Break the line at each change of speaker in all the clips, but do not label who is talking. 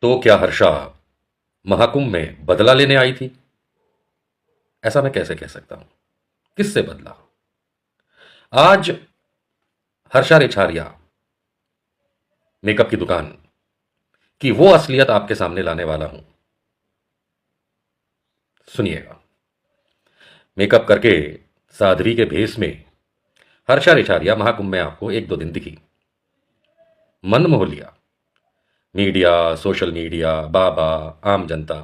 तो क्या हर्षा महाकुंभ में बदला लेने आई थी? ऐसा मैं कैसे कह सकता हूं? किससे बदला? आज हर्षा रिछारिया मेकअप की दुकान की वो असलियत आपके सामने लाने वाला हूं। सुनिएगा। मेकअप करके साध्वी के भेष में हर्षा रिछारिया महाकुंभ में आपको एक दो दिन दिखी, मन मोह लिया। मीडिया, सोशल मीडिया, बाबा, आम जनता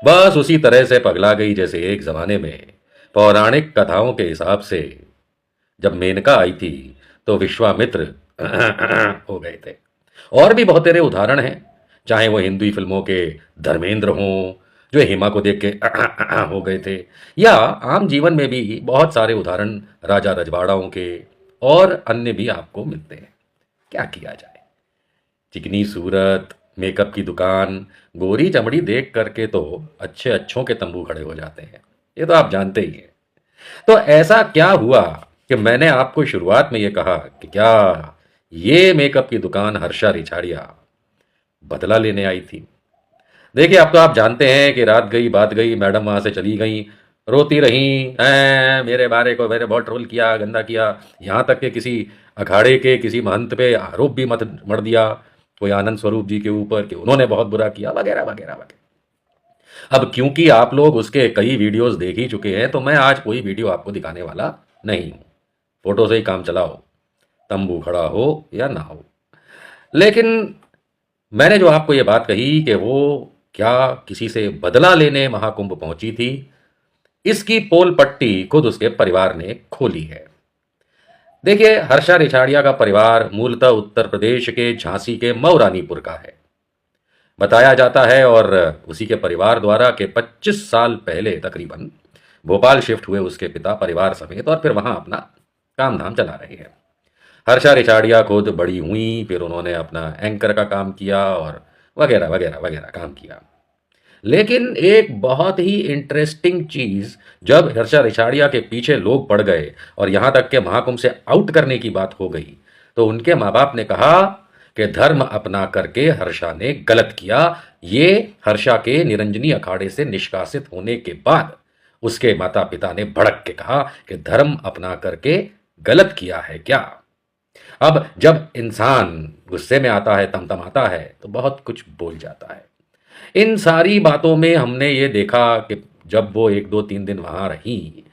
बस उसी तरह से पगला गई जैसे एक जमाने में पौराणिक कथाओं के हिसाब से जब मेनका आई थी तो विश्वामित्र हो गए थे। और भी बहुत तेरे उदाहरण हैं, चाहे वो हिंदी फिल्मों के धर्मेंद्र हों जो हेमा को देख के हो गए थे, या आम जीवन में भी बहुत सारे उदाहरण राजा रजवाड़ाओं के और अन्य भी आपको मिलते हैं। क्या किया जाए, चिकनी सूरत, मेकअप की दुकान, गोरी चमड़ी देख करके तो अच्छे अच्छों के तंबू खड़े हो जाते हैं। ये तो आप जानते ही हैं। तो ऐसा क्या हुआ कि मैंने आपको शुरुआत में ये कहा कि क्या ये मेकअप की दुकान हर्षा रिछाड़िया बदला लेने आई थी? देखिए, अब तो आप जानते हैं कि रात गई बात गई, मैडम वहां से चली गई, रोती रही, मेरे बारे को मैंने बहुत ट्रोल किया, गंदा किया, यहाँ तक कि किसी अखाड़े के किसी महंत पे आरोप भी मत मर दिया कोई आनंद स्वरूप जी के ऊपर कि उन्होंने बहुत बुरा किया, वगैरह वगैरह वगैरह। अब क्योंकि आप लोग उसके कई वीडियोस देख ही चुके हैं तो मैं आज कोई वीडियो आपको दिखाने वाला नहीं हूं। फोटो से ही काम चलाओ, तंबू खड़ा हो या ना हो। लेकिन मैंने जो आपको ये बात कही कि वो क्या किसी से बदला लेने महाकुंभ पहुंची थी, इसकी पोल पट्टी खुद उसके परिवार ने खोली है। देखिए, हर्षा रिछाड़िया का परिवार मूलतः उत्तर प्रदेश के झांसी के मऊरानीपुर का है, बताया जाता है। और उसी के परिवार द्वारा के 25 साल पहले तकरीबन भोपाल शिफ्ट हुए उसके पिता परिवार समेत, और फिर वहां अपना काम धाम चला रहे हैं। हर्षा रिछाड़िया खुद बड़ी हुई, फिर उन्होंने अपना एंकर का काम किया और वगैरह वगैरह वगैरह काम किया। लेकिन एक बहुत ही इंटरेस्टिंग चीज, जब हर्षा रिछाड़िया के पीछे लोग पड़ गए और यहां तक के महाकुंभ से आउट करने की बात हो गई, तो उनके माँ बाप ने कहा कि धर्म अपना करके हर्षा ने गलत किया। ये हर्षा के निरंजनी अखाड़े से निष्कासित होने के बाद उसके माता पिता ने भड़क के कहा कि धर्म अपना करके गलत किया है क्या? अब जब इंसान गुस्से में आता है, तमतमाता है, तो बहुत कुछ बोल जाता है। इन सारी बातों में हमने ये देखा कि जब वो एक दो तीन दिन वहां रही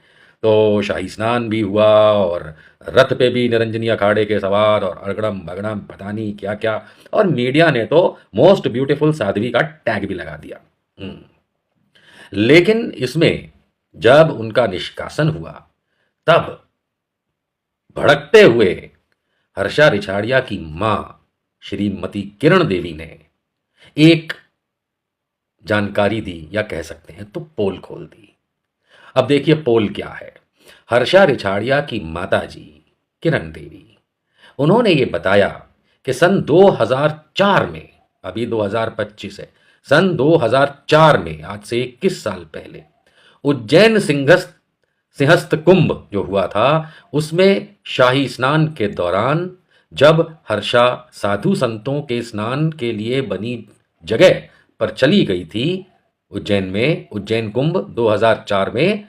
तो शाही स्नान भी हुआ और रथ पे भी निरंजनी अखाड़े के सवार और अड़गड़म बगड़म पता नहीं क्या क्या, और मीडिया ने तो मोस्ट ब्यूटीफुल साध्वी का टैग भी लगा दिया। लेकिन इसमें जब उनका निष्कासन हुआ तब भड़कते हुए हर्षा रिछाड़िया की मां श्रीमती किरण देवी ने एक जानकारी दी, या कह सकते हैं तो पोल खोल दी। अब देखिए पोल क्या है। हर्षा रिछाड़िया की माताजी किरण देवी, उन्होंने ये बताया कि सन 2004 में, अभी 2025 है, सन 2004 में, आज से 21 साल पहले, उज्जैन सिंहस्थ कुंभ जो हुआ था उसमें शाही स्नान के दौरान जब हर्षा साधु संतों के स्नान के लिए बनी जगह पर चली गई थी उज्जैन में, उज्जैन कुंभ 2004 में,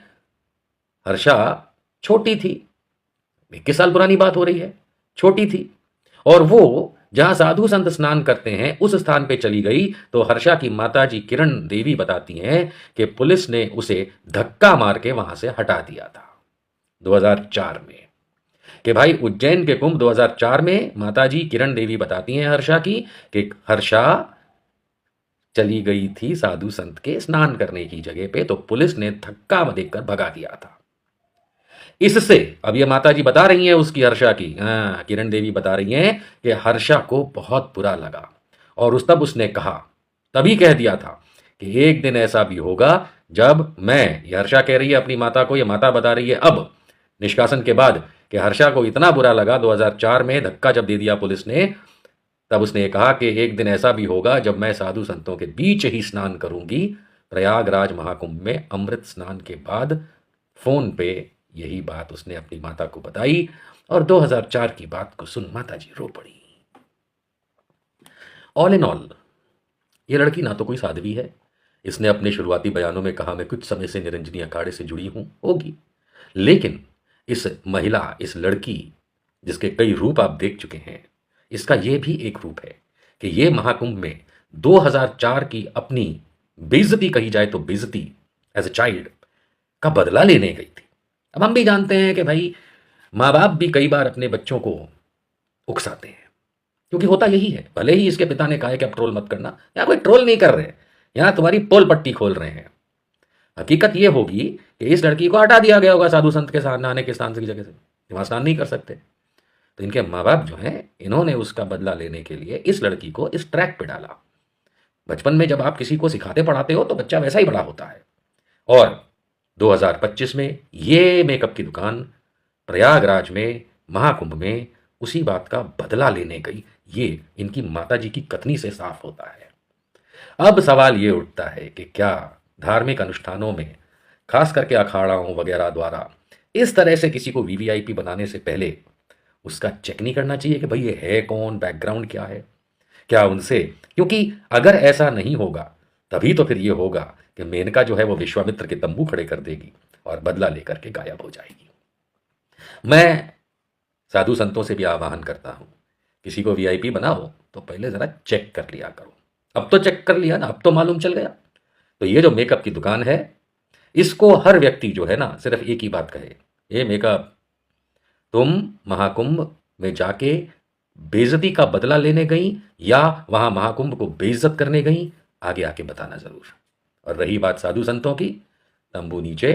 हर्षा छोटी थी, 21 साल पुरानी बात हो रही है, छोटी थी, और वो जहां साधु संत स्नान करते हैं उस स्थान पे चली गई। तो हर्षा की माताजी किरण देवी बताती हैं कि पुलिस ने उसे धक्का मार के वहां से हटा दिया था 2004 में। कि भाई उज्जैन के कुंभ 2004 में, माताजी किरण देवी बताती हैं हर्षा की कि हर्षा चली गई थी साधु संत के स्नान करने की जगह पे, तो पुलिस ने धक्का देकर भगा दिया था। इससे अब ये माताजी बता रही हैं उसकी, हर्षा की, किरण देवी बता रही हैं कि हर्षा को बहुत बुरा लगा और तब उसने कहा, तभी कह दिया था कि एक दिन ऐसा भी होगा जब मैं, ये हर्षा कह रही है अपनी माता को, ये माता बता रही है अब निष्कासन के बाद, कि हर्षा को इतना बुरा लगा 2004 में धक्का जब दे दिया पुलिस ने, तब उसने ये कहा कि एक दिन ऐसा भी होगा जब मैं साधु संतों के बीच ही स्नान करूंगी। प्रयागराज महाकुंभ में अमृत स्नान के बाद फोन पे यही बात उसने अपनी माता को बताई, और 2004 की बात को सुन माता जी रो पड़ी। ऑल इन ऑल ये लड़की ना तो कोई साध्वी है, इसने अपने शुरुआती बयानों में कहा मैं कुछ समय से निरंजनी अखाड़े से जुड़ी हूं, होगी, लेकिन इस महिला, इस लड़की जिसके कई रूप आप देख चुके हैं, इसका ये भी एक रूप है कि ये महाकुंभ में 2004 की अपनी बेइज्जती, कही जाए तो बेइज्जती एज ए चाइल्ड, का बदला लेने गई थी। अब हम भी जानते हैं कि भाई माँ बाप भी कई बार अपने बच्चों को उकसाते हैं, क्योंकि होता यही है। भले ही इसके पिता ने कहा है कि अब ट्रोल मत करना, यहाँ कोई ट्रोल नहीं कर रहे हैं, यहाँ तुम्हारी पोल पट्टी खोल रहे हैं। हकीकत ये होगी कि इस लड़की को हटा दिया गया होगा साधु संत के साथ नहाने के स्थान की जगह से, वहाँ स्नान नहीं कर सकते, तो इनके माँ बाप जो हैं इन्होंने उसका बदला लेने के लिए इस लड़की को इस ट्रैक पे डाला। बचपन में जब आप किसी को सिखाते पढ़ाते हो तो बच्चा वैसा ही बड़ा होता है। और 2025 में ये मेकअप की दुकान प्रयागराज में महाकुंभ में उसी बात का बदला लेने गई, ये इनकी माताजी की कथनी से साफ होता है। अब सवाल ये उठता है कि क्या धार्मिक अनुष्ठानों में, खास करके अखाड़ाओं वगैरह द्वारा इस तरह से किसी को वीवीआईपी बनाने से पहले उसका चेक नहीं करना चाहिए कि भाई ये है कौन, बैकग्राउंड क्या है, क्या उनसे, क्योंकि अगर ऐसा नहीं होगा तभी तो फिर ये होगा कि मेनका जो है वो विश्वामित्र के तंबू खड़े कर देगी और बदला लेकर के गायब हो जाएगी। मैं साधु संतों से भी आह्वान करता हूं, किसी को वीआईपी बनाओ तो पहले जरा चेक कर लिया करो। अब तो चेक कर लिया ना, अब तो मालूम चल गया। तो ये जो मेकअप की दुकान है, इसको हर व्यक्ति जो है ना सिर्फ एक ही बात कहे, ये मेकअप, तुम महाकुंभ में जाके बेइज्जती का बदला लेने गई या वहां महाकुंभ को बेइज्जत करने गई, आगे आके बताना जरूर। और रही बात साधु संतों की, तंबू नीचे,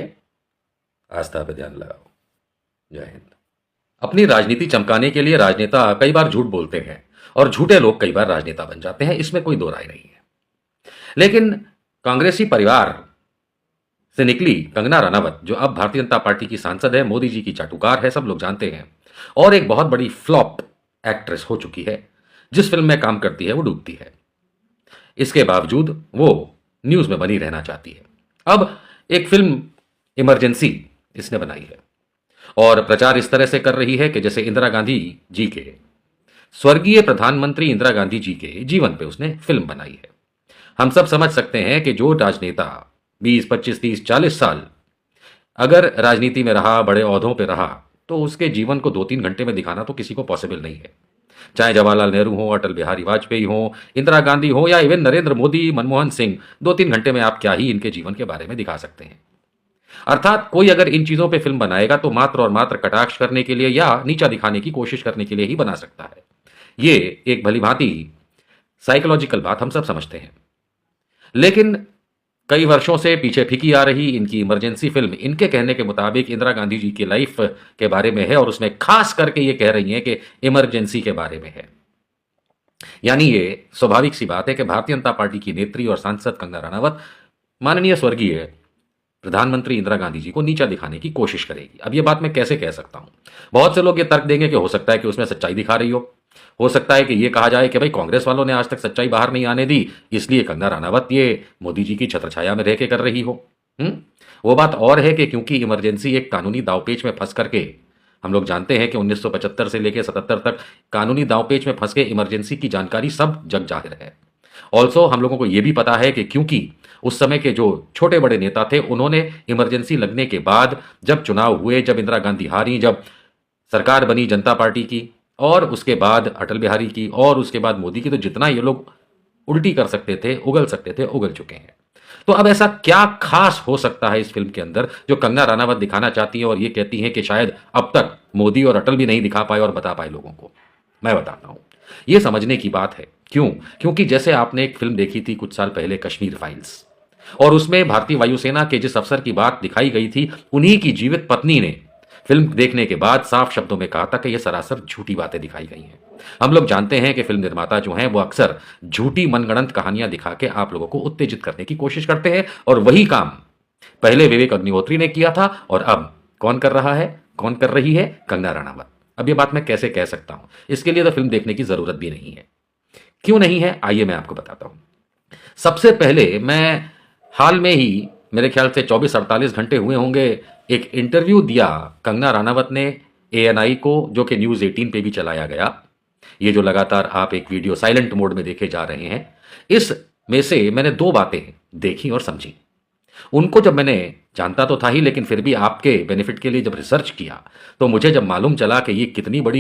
आस्था पे ध्यान लगाओ। जय हिंद। अपनी राजनीति चमकाने के लिए राजनेता कई बार झूठ बोलते हैं और झूठे लोग कई बार राजनेता बन जाते हैं, इसमें कोई दो राय नहीं है। लेकिन कांग्रेसी परिवार से निकली कंगना रनावत, जो अब भारतीय जनता पार्टी की सांसद है, मोदी जी की चाटुकार है, सब लोग जानते हैं, और एक बहुत बड़ी फ्लॉप एक्ट्रेस हो चुकी है। जिस फिल्म में काम करती है वो डूबती है, इसके बावजूद वो न्यूज में बनी रहना चाहती है। अब एक फिल्म इमरजेंसी इसने बनाई है और प्रचार इस तरह से कर रही है कि जैसे इंदिरा गांधी जी के, स्वर्गीय प्रधानमंत्री इंदिरा गांधी जी के जीवन पे उसने फिल्म बनाई है। हम सब समझ सकते हैं कि जो राजनेता 20, 25, 30, 40 साल अगर राजनीति में रहा, बड़े ओहदों पे रहा, तो उसके जीवन को 2-3 घंटे में दिखाना तो किसी को पॉसिबल नहीं है। चाहे जवाहरलाल नेहरू हो, अटल बिहारी वाजपेयी हो, इंदिरा गांधी हो, या इवन नरेंद्र मोदी, मनमोहन सिंह, 2-3 घंटे में आप क्या ही इनके जीवन के बारे में दिखा सकते हैं। अर्थात कोई अगर इन चीजों पे फिल्म बनाएगा तो मात्र और मात्र कटाक्ष करने के लिए या नीचा दिखाने की कोशिश करने के लिए ही बना सकता है। ये एक भलीभांति साइकोलॉजिकल बात हम सब समझते हैं। लेकिन कई वर्षों से पीछे फीकी आ रही इनकी इमरजेंसी फिल्म इनके कहने के मुताबिक इंदिरा गांधी जी की लाइफ के बारे में है और उसमें खास करके ये कह रही हैं कि इमरजेंसी के बारे में है। यानी ये स्वाभाविक सी बात है कि भारतीय जनता पार्टी की नेत्री और सांसद कंगना रनावत माननीय स्वर्गीय प्रधानमंत्री इंदिरा गांधी जी को नीचा दिखाने की कोशिश करेगी। अब ये बात मैं कैसे कह सकता हूं? बहुत से लोग ये तर्क देंगे कि हो सकता है कि उसमें सच्चाई दिखा रही हो सकता है कि ये कहा जाए कि भाई कांग्रेस वालों ने आज तक सच्चाई बाहर नहीं आने दी, इसलिए कंगना रनावत ये मोदी जी की छत्रछाया में रह के कर रही हो। वो बात और है कि क्योंकि इमरजेंसी एक कानूनी दावपेच में फंस करके, हम लोग जानते हैं कि 1975 से लेकर 77 तक कानूनी दावपेच में फंस के इमरजेंसी की जानकारी सब जग जाहिर है। ऑल्सो हम लोगों को यह भी पता है कि क्योंकि उस समय के जो छोटे बड़े नेता थे उन्होंने इमरजेंसी लगने के बाद, जब चुनाव हुए, जब इंदिरा गांधी हारी, जब सरकार बनी जनता पार्टी की, और उसके बाद अटल बिहारी की, और उसके बाद मोदी की, तो जितना ये लोग उल्टी कर सकते थे, उगल सकते थे, उगल चुके हैं। तो अब ऐसा क्या खास हो सकता है इस फिल्म के अंदर जो कंगना रनावत दिखाना चाहती है और ये कहती है कि शायद अब तक मोदी और अटल भी नहीं दिखा पाए और बता पाए लोगों को? मैं बताता हूं, यह समझने की बात है। क्यों? क्योंकि जैसे आपने एक फिल्म देखी थी कुछ साल पहले, कश्मीर फाइल्स, और उसमें भारतीय वायुसेना के जिस अफसर की बात दिखाई गई थी, उन्हीं की जीवित पत्नी ने फिल्म देखने के बाद साफ शब्दों में कहा था कि यह सरासर झूठी बातें दिखाई गई हैं। हम लोग जानते हैं कि फिल्म निर्माता जो हैं वो अक्सर झूठी मनगढ़ंत कहानियां दिखा के आप लोगों को उत्तेजित करने की कोशिश करते हैं, और वही काम पहले विवेक अग्निहोत्री ने किया था और अब कौन कर रहा है, कौन कर रही है? कंगना रनावत। अब ये बात मैं कैसे कह सकता हूं? इसके लिए तो फिल्म देखने की जरूरत भी नहीं है। क्यों नहीं है? आइए मैं आपको बताता हूं। सबसे पहले मैं हाल में ही, मेरे ख्याल से 24-48 घंटे हुए होंगे, एक इंटरव्यू दिया कंगना रनावत ने ANI को, जो कि न्यूज़ 18 पे भी चलाया गया। ये जो लगातार आप एक वीडियो साइलेंट मोड में देखे जा रहे हैं, इस में से मैंने दो बातें देखी और समझी। उनको जब मैंने जानता तो था ही, लेकिन फिर भी आपके बेनिफिट के लिए जब रिसर्च किया तो मुझे जब मालूम चला कि ये कितनी बड़ी